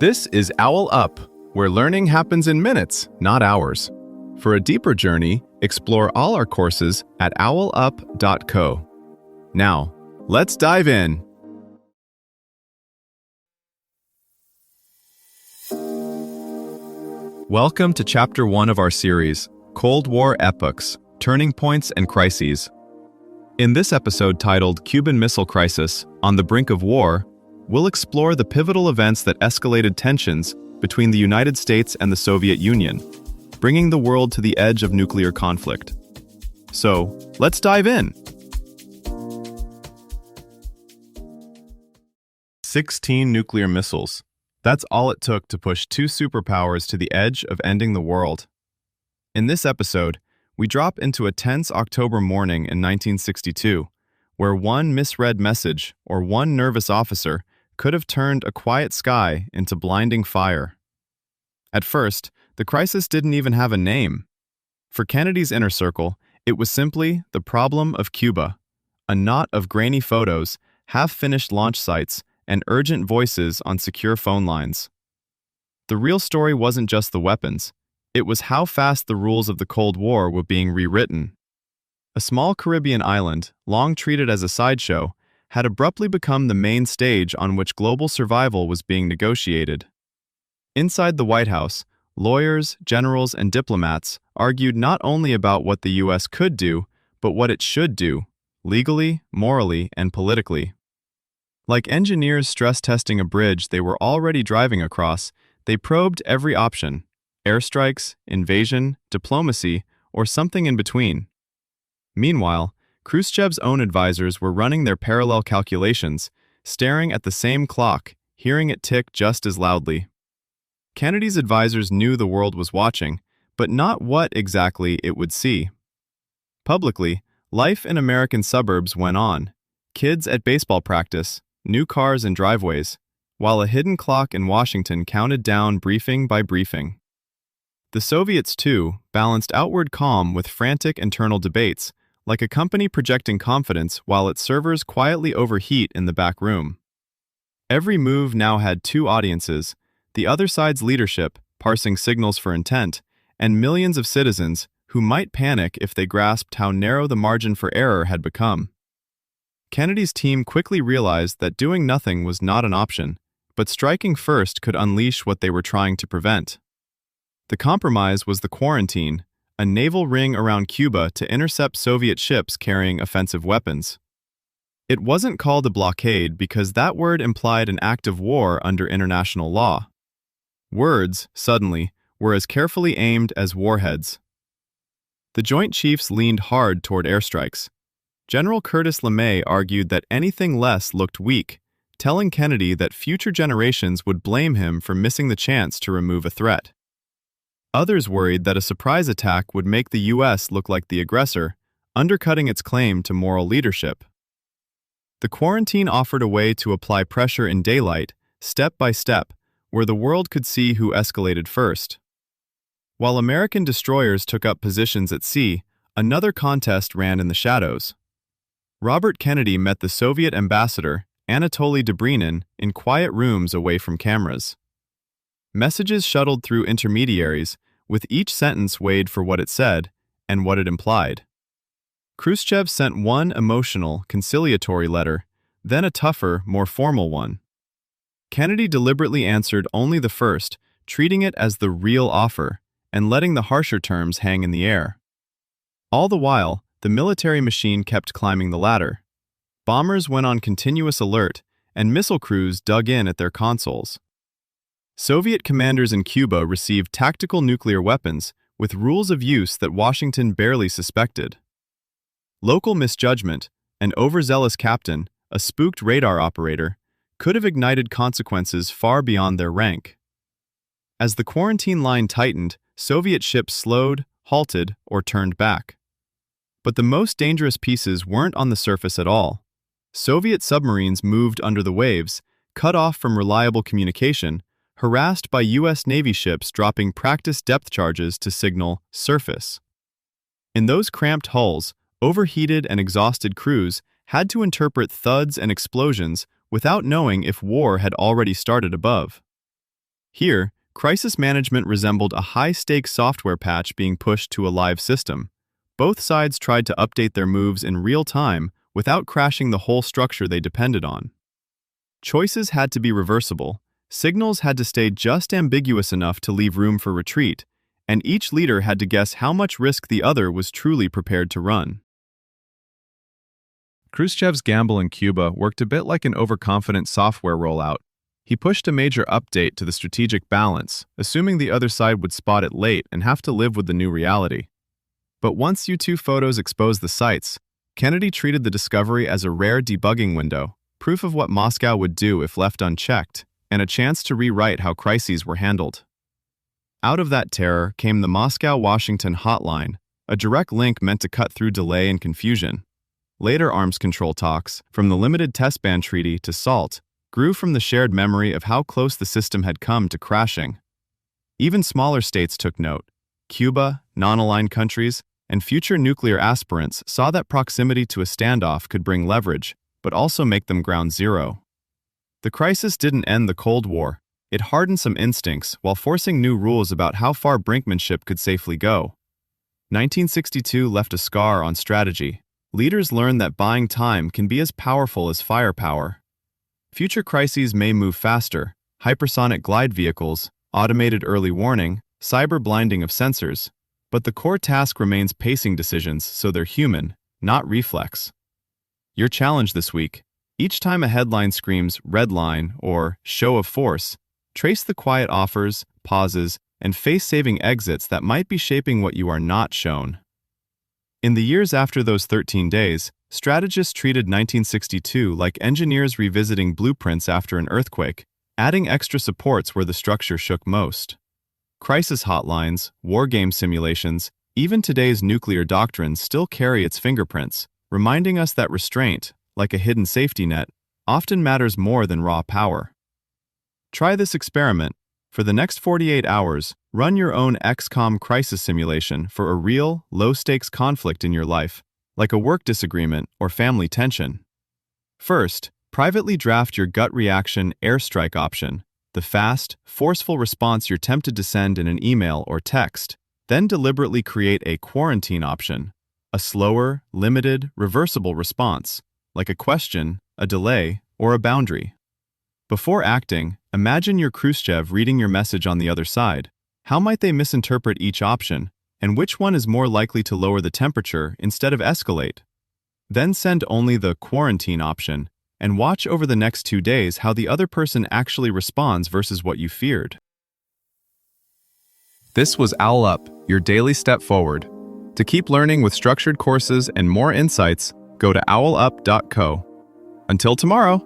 This is OwlUp, where learning happens in minutes, not hours. For a deeper journey, explore all our courses at owlup.co. Now, let's dive in. Welcome to Chapter 1 of our series, Cold War Epochs, Turning Points and Crises. In this episode titled Cuban Missile Crisis, On the Brink of War, we'll explore the pivotal events that escalated tensions between the United States and the Soviet Union, bringing the world to the edge of nuclear conflict. So, let's dive in. 16 nuclear missiles. That's all it took to push two superpowers to the edge of ending the world. In this episode, we drop into a tense October morning in 1962, where one misread message or one nervous officer could have turned a quiet sky into blinding fire. At first, the crisis didn't even have a name. For Kennedy's inner circle, it was simply the problem of Cuba, a knot of grainy photos, half-finished launch sites, and urgent voices on secure phone lines. The real story wasn't just the weapons. It was how fast the rules of the Cold War were being rewritten. A small Caribbean island, long treated as a sideshow, had abruptly become the main stage on which global survival was being negotiated. Inside the White House, lawyers, generals, and diplomats argued not only about what the U.S. could do, but what it should do, legally, morally, and politically. Like engineers stress-testing a bridge they were already driving across, they probed every option: airstrikes, invasion, diplomacy, or something in between. Meanwhile, Khrushchev's own advisors were running their parallel calculations, staring at the same clock, hearing it tick just as loudly. Kennedy's advisors knew the world was watching, but not what exactly it would see. Publicly, life in American suburbs went on: kids at baseball practice, new cars in driveways, while a hidden clock in Washington counted down briefing by briefing. The Soviets, too, balanced outward calm with frantic internal debates, like a company projecting confidence while its servers quietly overheat in the back room. Every move now had two audiences: the other side's leadership, parsing signals for intent, and millions of citizens who might panic if they grasped how narrow the margin for error had become. Kennedy's team quickly realized that doing nothing was not an option, but striking first could unleash what they were trying to prevent. The compromise was the quarantine, a naval ring around Cuba to intercept Soviet ships carrying offensive weapons. It wasn't called a blockade because that word implied an act of war under international law. Words, suddenly, were as carefully aimed as warheads. The Joint Chiefs leaned hard toward airstrikes. General Curtis LeMay argued that anything less looked weak, telling Kennedy that future generations would blame him for missing the chance to remove a threat. Others worried that a surprise attack would make the U.S. look like the aggressor, undercutting its claim to moral leadership. The quarantine offered a way to apply pressure in daylight, step by step, where the world could see who escalated first. While American destroyers took up positions at sea, another contest ran in the shadows. Robert Kennedy met the Soviet ambassador, Anatoly Dobrynin, in quiet rooms away from cameras. Messages shuttled through intermediaries, with each sentence weighed for what it said and what it implied. Khrushchev sent one emotional, conciliatory letter, then a tougher, more formal one. Kennedy deliberately answered only the first, treating it as the real offer, and letting the harsher terms hang in the air. All the while, the military machine kept climbing the ladder. Bombers went on continuous alert, and missile crews dug in at their consoles. Soviet commanders in Cuba received tactical nuclear weapons with rules of use that Washington barely suspected. Local misjudgment, an overzealous captain, a spooked radar operator, could have ignited consequences far beyond their rank. As the quarantine line tightened, Soviet ships slowed, halted, or turned back. But the most dangerous pieces weren't on the surface at all. Soviet submarines moved under the waves, cut off from reliable communication, harassed by U.S. Navy ships dropping practice depth charges to signal surface. In those cramped hulls, overheated and exhausted crews had to interpret thuds and explosions without knowing if war had already started above. Here, crisis management resembled a high-stakes software patch being pushed to a live system. Both sides tried to update their moves in real time without crashing the whole structure they depended on. Choices had to be reversible, signals had to stay just ambiguous enough to leave room for retreat, and each leader had to guess how much risk the other was truly prepared to run. Khrushchev's gamble in Cuba worked a bit like an overconfident software rollout. He pushed a major update to the strategic balance, assuming the other side would spot it late and have to live with the new reality. But once U-2 photos exposed the sites, Kennedy treated the discovery as a rare debugging window, proof of what Moscow would do if left unchecked, and a chance to rewrite how crises were handled. Out of that terror came the Moscow-Washington hotline, a direct link meant to cut through delay and confusion. Later arms control talks, from the Limited Test Ban Treaty to SALT, grew from the shared memory of how close the system had come to crashing. Even smaller states took note. Cuba, non-aligned countries, and future nuclear aspirants saw that proximity to a standoff could bring leverage, but also make them ground zero. The crisis didn't end the Cold War. It hardened some instincts while forcing new rules about how far brinkmanship could safely go. 1962 left a scar on strategy. Leaders learned that buying time can be as powerful as firepower. Future crises may move faster: hypersonic glide vehicles, automated early warning, cyber blinding of sensors. But the core task remains pacing decisions so they're human, not reflex. Your challenge this week: each time a headline screams "red line" or "show of force," trace the quiet offers, pauses, and face-saving exits that might be shaping what you are not shown. In the years after those 13 days, strategists treated 1962 like engineers revisiting blueprints after an earthquake, adding extra supports where the structure shook most. Crisis hotlines, war game simulations, even today's nuclear doctrines still carry its fingerprints, reminding us that restraint, like a hidden safety net, often matters more than raw power. Try this experiment. For the next 48 hours, run your own XCOM crisis simulation for a real, low-stakes conflict in your life, like a work disagreement or family tension. First, privately draft your gut reaction airstrike option, the fast, forceful response you're tempted to send in an email or text. Then deliberately create a quarantine option, a slower, limited, reversible response, like a question, a delay, or a boundary. Before acting, imagine your Khrushchev reading your message on the other side. How might they misinterpret each option, and which one is more likely to lower the temperature instead of escalate? Then send only the quarantine option, and watch over the next 2 days how the other person actually responds versus what you feared. This was OwlUp, your daily step forward. To keep learning with structured courses and more insights, go to owlup.co. Until tomorrow!